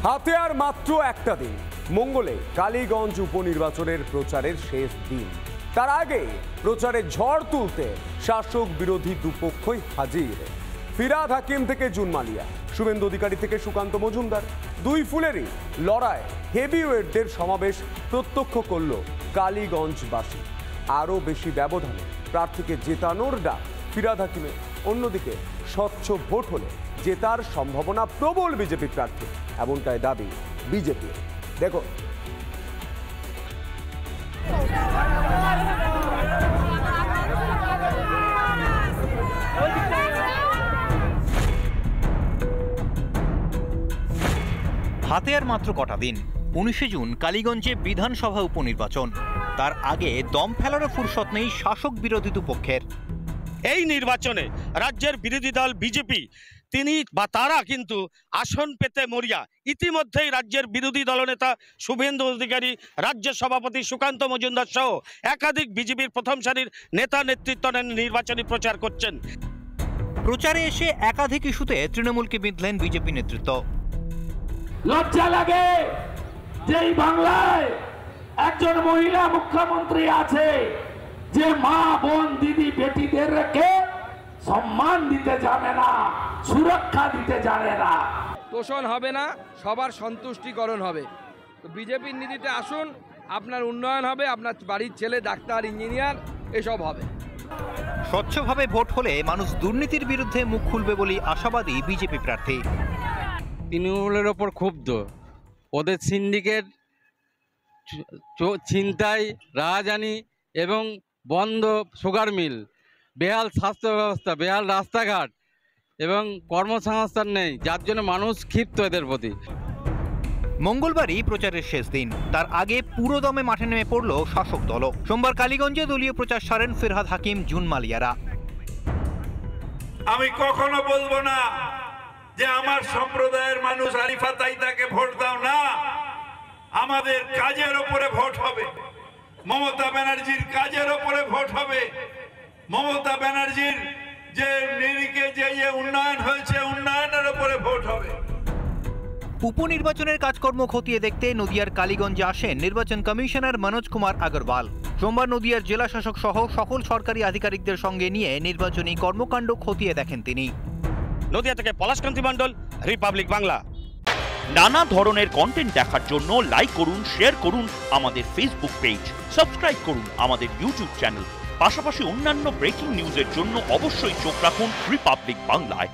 হাতে আর মাত্র একটা দিন, মঙ্গলে কালীগঞ্জ উপনির্বাচনের প্রচারের শেষ দিন। তার আগে প্রচারে ঝড় তুলতে শাসক বিরোধী দুপক্ষই হাজির। ফিরহাদ হাকিম থেকে জুন মালিয়া, শুভেন্দু অধিকারী থেকে সুকান্ত মজুমদার, দুই ফুলেরই লড়াই হেভিওয়েটদের সমাবেশ প্রত্যক্ষ করল কালীগঞ্জবাসী। আরও বেশি ব্যবধানে প্রার্থীকে জেতানোর ডাক ফিরহাদ হাকিমের। অন্যদিকে স্বচ্ছ ভোট হলে জেতার সম্ভাবনা প্রবল বিজেপি প্রার্থী, এমনটাই দাবি বিজেপি। দেখো, হাতে আর মাত্র কটা দিন, 19শে জুন কালীগঞ্জে বিধানসভা উপনির্বাচন। তার আগে দম ফেলারও ফুরসত নেই শাসক বিরোধী দুপক্ষের। এই নির্বাচনে রাজ্যের বিরোধী দল বিজেপি তারা কিন্তু আসন পেতে মরিয়া। ইতিমধ্যেই রাজ্যের বিরোধী দলনেতা শুভেন্দু অধিকারী, রাজ্য সভাপতি সুকান্ত মজুমদার সহ একাধিক বিজেপির প্রথম সারির নেতা নেতৃত্ব নির্বাচনী প্রচার করছেন। প্রচারে এসে একাধিক ইস্যুতে তৃণমূলকে বিঁধলেন বিজেপি নেতৃত্ব। লজ্জা লাগে যে বাংলায় একজন মহিলা মুখ্যমন্ত্রী আছে যে মা বোন দিদি বেটিদেরকে সম্মান দিতে জানে না, সুরক্ষা দিতে জানে না। তোষণ হবে না, সবার সন্তুষ্টিকরণ হবে। তো বিজেপির নীতিতে আসুন, আপনার উন্নয়ন হবে, আপনার বাড়ির ছেলে ডাক্তার ইঞ্জিনিয়ার এসব হবে। স্বচ্ছভাবে ভোট হলে মানুষ দুর্নীতির বিরুদ্ধে মুখ খুলবে বলে আশাবাদী বিজেপি প্রার্থী। তৃণমূলের ওপর ক্ষুব্ধ, ওদের সিন্ডিকেট, ছিনতাই, রাহাজানি এবং বন্ধ সুগার মিল, বেহাল স্বাস্থ্য ব্যবস্থা, বেহাল রাস্তাঘাট এবং কর্মসংস্থান নেই, যার জন্য মানুষ ক্ষিপ্ত এদের প্রতি। মঙ্গলবারই প্রচারের শেষ দিন, তার আগে পুরো দমে মাঠে নেমে পড়ল শাসক দল। সোমবার কালীগঞ্জে দলীয় প্রচার সারেন ফিরহাদ হাকিম, জুন মালিয়ারা। আমি কখনো বলবো না যে আমার সম্প্রদায়ের মানুষ আরিফা তাইতাকে ভোট দাও না, আমাদের কাজের উপরে ভোট হবে, মমতা ব্যানার্জির কাজের উপরে ভোট হবে, মমতা ব্যানার্জির যে নিরিখে যে উন্নয়ন হয়েছে উন্নয়নের উপরে ভোট হবে। উপনির্বাচনের কাজকর্ম খতিয়ে দেখতে নদিয়ার কালীগঞ্জে আসেন নির্বাচন কমিশনার মনোজ কুমার আগরওয়াল। সোমবার নদিয়ার জেলা শাসক সহ সকল সরকারি আধিকারিকদের সঙ্গে নিয়ে নির্বাচনী কর্মকাণ্ড খতিয়ে দেখেন তিনি। নদিয়া থেকে পলাশকান্তি মণ্ডল, রিপাবলিক বাংলা। নানা ধরনের কন্টেন্ট দেখার জন্য লাইক করুন, শেয়ার করুন আমাদের ফেসবুক পেজ, সাবস্ক্রাইব করুন আমাদের ইউটিউব চ্যানেল। পাশাপাশি অন্যান্য ব্রেকিং নিউজের জন্য অবশ্যই চোখ রাখুন রিপাবলিক বাংলায়।